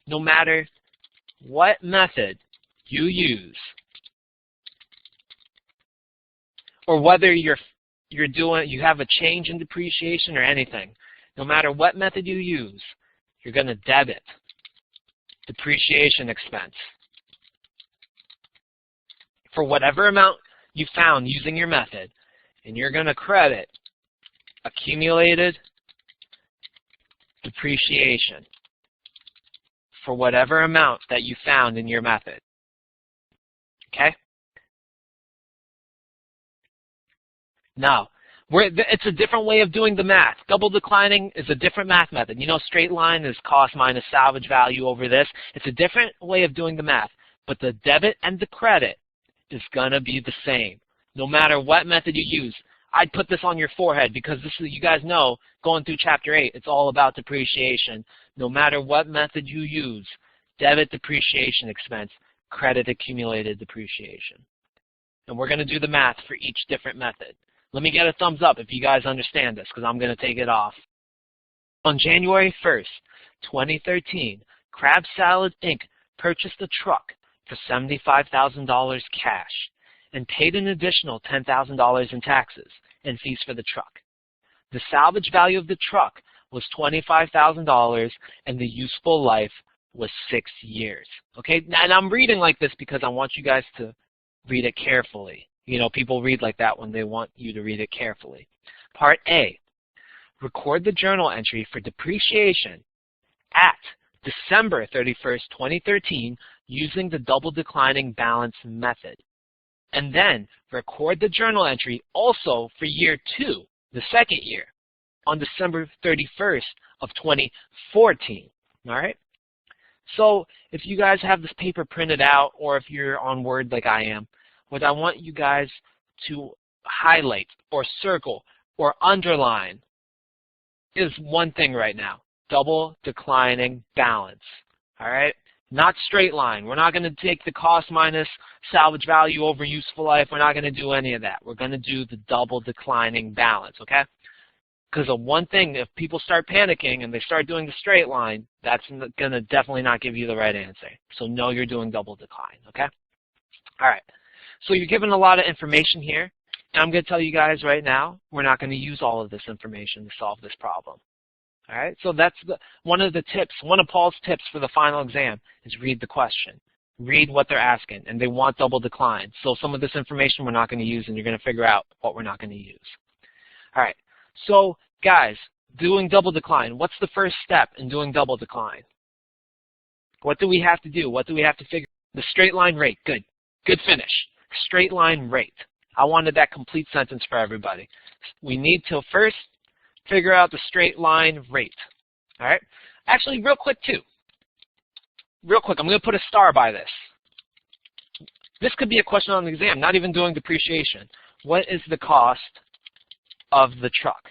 no matter what method you use, or whether you have a change in depreciation or anything, no matter what method you use, you're going to debit depreciation expense for whatever amount you found using your method, and you're going to credit accumulated depreciation for whatever amount that you found in your method. Okay? Now, it's a different way of doing the math. Double declining is a different math method. You know, straight line is cost minus salvage value over this. It's a different way of doing the math. But the debit and the credit is going to be the same, no matter what method you use. I'd put this on your forehead because this is, you guys know, going through Chapter 8, it's all about depreciation. No matter what method you use, debit depreciation expense, credit accumulated depreciation. And we're going to do the math for each different method. Let me get a thumbs up if you guys understand this, because I'm going to take it off. On January 1st, 2013, Crab Salad, Inc. purchased a truck for $75,000 cash and paid an additional $10,000 in taxes and fees for the truck. The salvage value of the truck was $25,000 and the useful life was 6 years. Okay, and I'm reading like this because I want you guys to read it carefully. You know, people read like that when they want you to read it carefully. Part A, record the journal entry for depreciation at December 31st, 2013 using the double declining balance method. And then record the journal entry also for year 2, the second year, on December 31st of 2014. All right? So if you guys have this paper printed out, or if you're on Word like I am, what I want you guys to highlight or circle or underline is one thing right now: double declining balance. All right? Not straight line. We're not going to take the cost minus salvage value over useful life. We're not going to do any of that. We're going to do the double declining balance, okay? Because of one thing, if people start panicking and they start doing the straight line, that's going to definitely not give you the right answer. So know you're doing double decline, okay? All right. So you're given a lot of information here. And I'm going to tell you guys right now, we're not going to use all of this information to solve this problem. All right, so that's one of the tips, one of Paul's tips for the final exam is read the question. Read what they're asking, and they want double decline. So some of this information we're not going to use, and you're going to figure out what we're not going to use. All right, so guys, doing double decline, what's the first step in doing double decline? What do we have to do? What do we have to figure? The straight line rate, good. Good finish. Straight line rate. I wanted that complete sentence for everybody. We need to first figure out the straight line rate. All right? Actually, real quick, too. Real quick, I'm going to put a star by this. This could be a question on the exam, not even doing depreciation. What is the cost of the truck?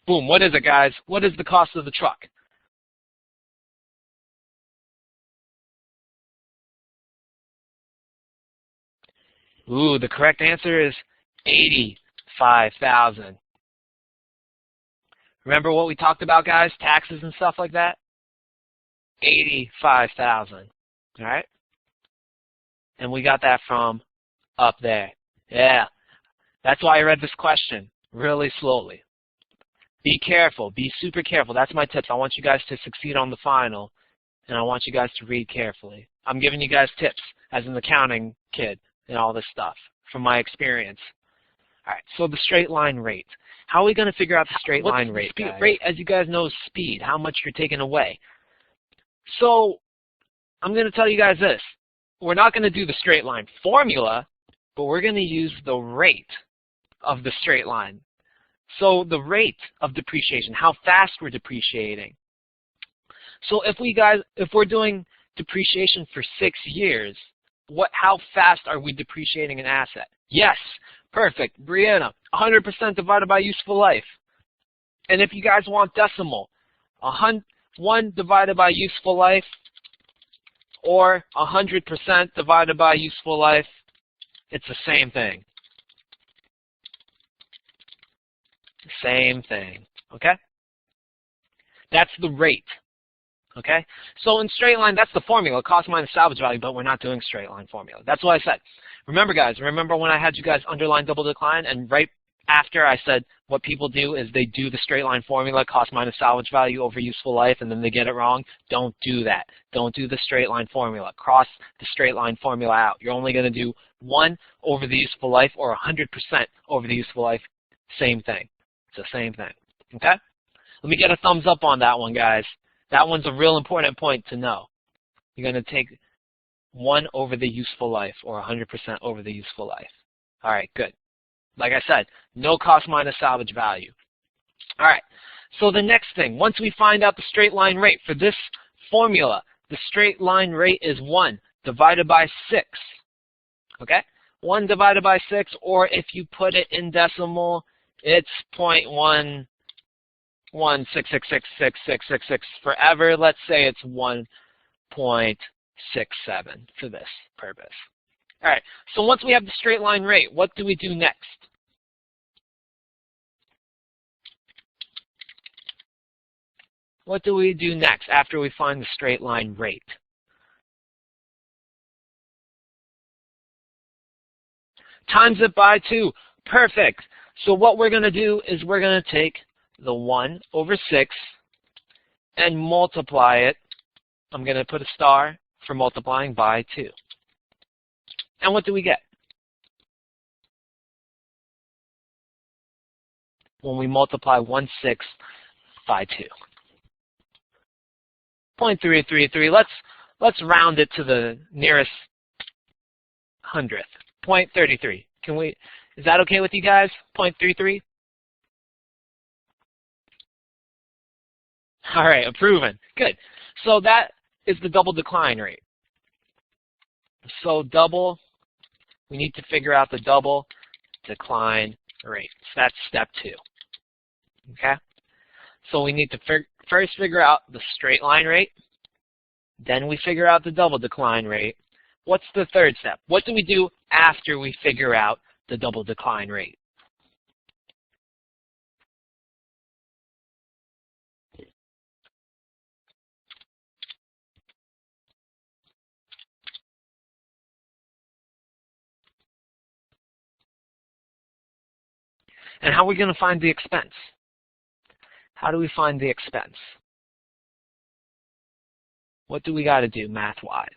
Boom, what is it, guys? What is the cost of the truck? Ooh, the correct answer is $85,000. Remember what we talked about, guys? Taxes and stuff like that? $85,000. All right? And we got that from up there. Yeah. That's why I read this question really slowly. Be careful. Be super careful. That's my tips. I want you guys to succeed on the final, and I want you guys to read carefully. I'm giving you guys tips as an accounting kid and all this stuff from my experience. All right, so the straight line rate. How are we going to figure out the straight line rate, guys? Rate, as you guys know, is speed, how much you're taking away. So I'm going to tell you guys this. We're not going to do the straight line formula, but we're going to use the rate of the straight line. So the rate of depreciation, how fast we're depreciating. So if we're doing depreciation for 6 years, how fast are we depreciating an asset? Yes, perfect. Brianna, 100% divided by useful life. And if you guys want decimal, 1 divided by useful life or 100% divided by useful life, it's the same thing. Same thing, okay? That's the rate. Okay? So in straight line, that's the formula, cost minus salvage value, but we're not doing straight line formula. That's what I said. Remember, guys, remember when I had you guys underline double decline, and right after I said what people do is they do the straight line formula, cost minus salvage value over useful life, and then they get it wrong? Don't do that. Don't do the straight line formula. Cross the straight line formula out. You're only going to do 1 over the useful life or 100% over the useful life. Same thing. It's the same thing. Okay? Let me get a thumbs up on that one, guys. That one's a real important point to know. You're going to take 1 over the useful life or 100% over the useful life. All right, good. Like I said, no cost minus salvage value. All right, so the next thing, once we find out the straight line rate for this formula, the straight line rate is 1 divided by 6. Okay? 1 divided by 6, or if you put it in decimal, it's 0.116666666 forever. Let's say it's 1.67 for this purpose. All right, so once we have the straight line rate, what do we do next? What do we do next after we find the straight line rate? Times it by 2. Perfect. So what we're going to do is we're going to take the 1 over 6 and multiply it. I'm going to put a star for multiplying by 2. And what do we get? When we multiply 1/6 by 2. 0.333. Let's round it to the nearest hundredth. 0.33. Can we? Is that okay with you guys? 0.33. All right, approving. Good. So that is the double decline rate. So we need to figure out the double decline rate. So that's step 2. Okay? So we need to first figure out the straight line rate. Then we figure out the double decline rate. What's the third step? What do we do after we figure out the double decline rate? And how are we going to find the expense? How do we find the expense? What do we got to do math-wise?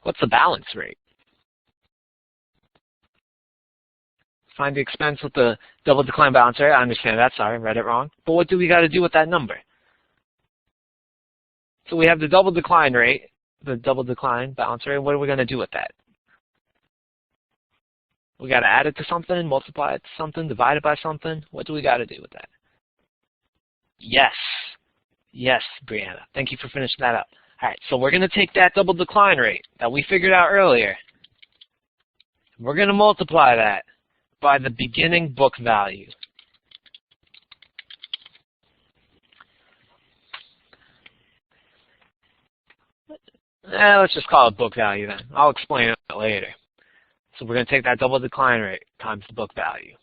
What's the balance rate? Find the expense with the double decline balance rate. I understand that. Sorry, I read it wrong. But what do we got to do with that number? So we have the double decline rate, the double decline balance rate. What are we going to do with that? We got to add it to something, multiply it to something, divide it by something. What do we got to do with that? Yes. Yes, Brianna. Thank you for finishing that up. All right, so we're going to take that double decline rate that we figured out earlier. We're going to multiply that by the beginning book value. Let's just call it book value then. I'll explain it later. So we're going to take that double decline rate times the book value.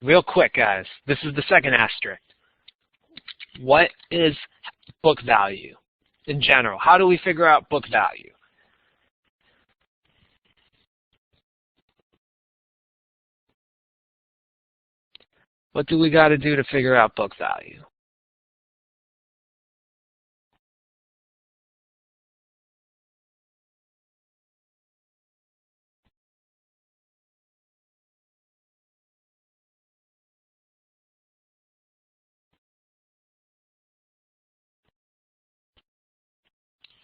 Real quick, guys, this is the second asterisk. What is book value in general? How do we figure out book value? What do we got to do to figure out book value?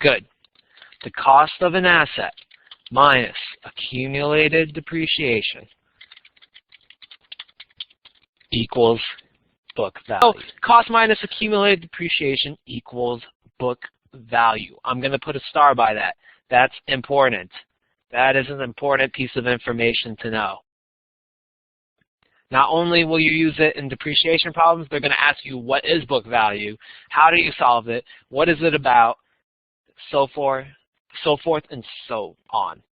Good. The cost of an asset minus accumulated depreciation equals book value. So cost minus accumulated depreciation equals book value. I'm going to put a star by that. That's important. That is an important piece of information to know. Not only will you use it in depreciation problems, they're going to ask you what is book value, how do you solve it, what is it about, so forth and so on.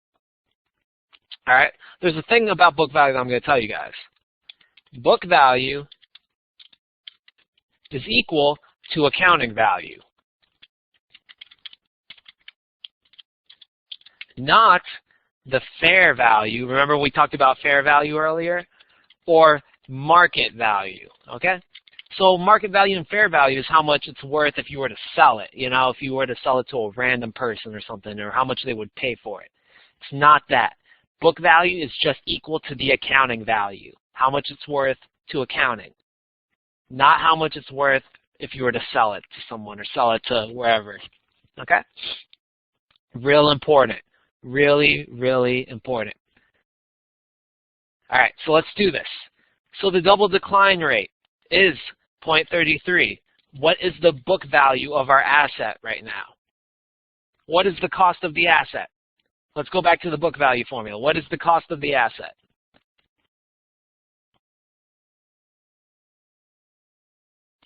All right? There's a thing about book value that I'm going to tell you guys. Book value is equal to accounting value, not the fair value. Remember we talked about fair value earlier? Or market value, okay? So market value and fair value is how much it's worth if you were to sell it, you know, if you were to sell it to a random person or something, or how much they would pay for it. It's not that. Book value is just equal to the accounting value, how much it's worth to accounting, not how much it's worth if you were to sell it to someone or sell it to wherever, okay? Real important, really, really important. All right, so let's do this. So the double decline rate is 0.33. What is the book value of our asset right now? What is the cost of the asset? Let's go back to the book value formula. What is the cost of the asset?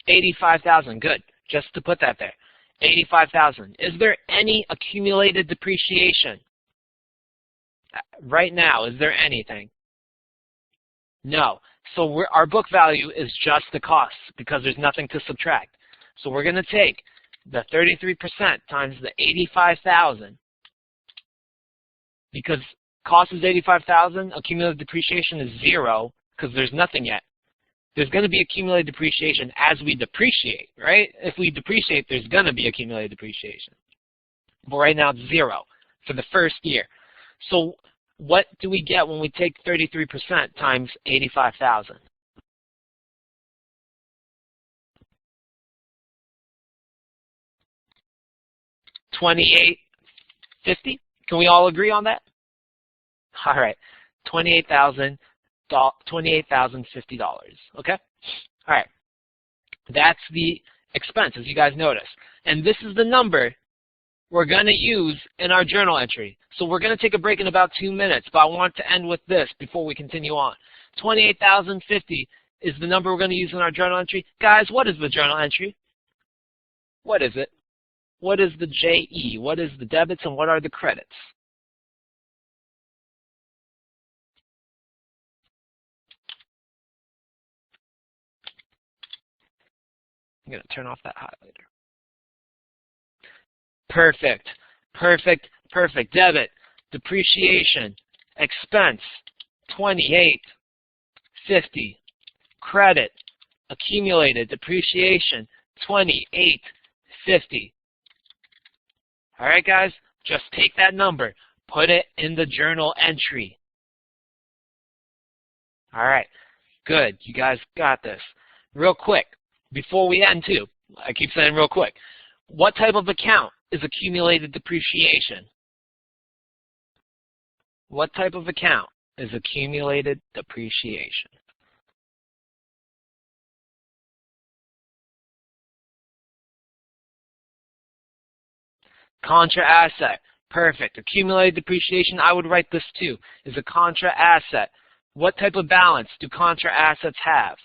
$85,000. Good. Just to put that there. $85,000. Is there any accumulated depreciation? Right now, is there anything? No. So our book value is just the cost because there's nothing to subtract. So we're going to take the 33% times the 85,000 because cost is 85,000, accumulated depreciation is 0 because there's nothing yet. There's going to be accumulated depreciation as we depreciate, right? If we depreciate, there's going to be accumulated depreciation. But right now it's 0 for the first year. So what do we get when we take 33% times 85,000? $28.50? Can we all agree on that? All right, $28,050. Okay. All right. That's the expense, as you guys notice, and this is the number we're going to use in our journal entry. So we're going to take a break in about 2 minutes, but I want to end with this before we continue on. $28,050 is the number we're going to use in our journal entry. Guys, what is the journal entry? What is it? What is the JE? What is the debits and what are the credits? I'm going to turn off that highlighter. Perfect. Perfect. Perfect. Debit, depreciation, expense, $28.50. Credit, accumulated depreciation, $28.50. All right, guys, just take that number, put it in the journal entry. All right, good. You guys got this. Real quick, before we end too, I keep saying real quick, what type of account is accumulated depreciation? What type of account is accumulated depreciation? Contra asset. Perfect. Accumulated depreciation, I would write this too, is a contra asset. What type of balance do contra assets have?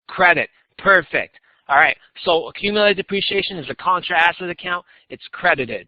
Credit. Perfect. All right. So accumulated depreciation is a contra asset account. It's credited.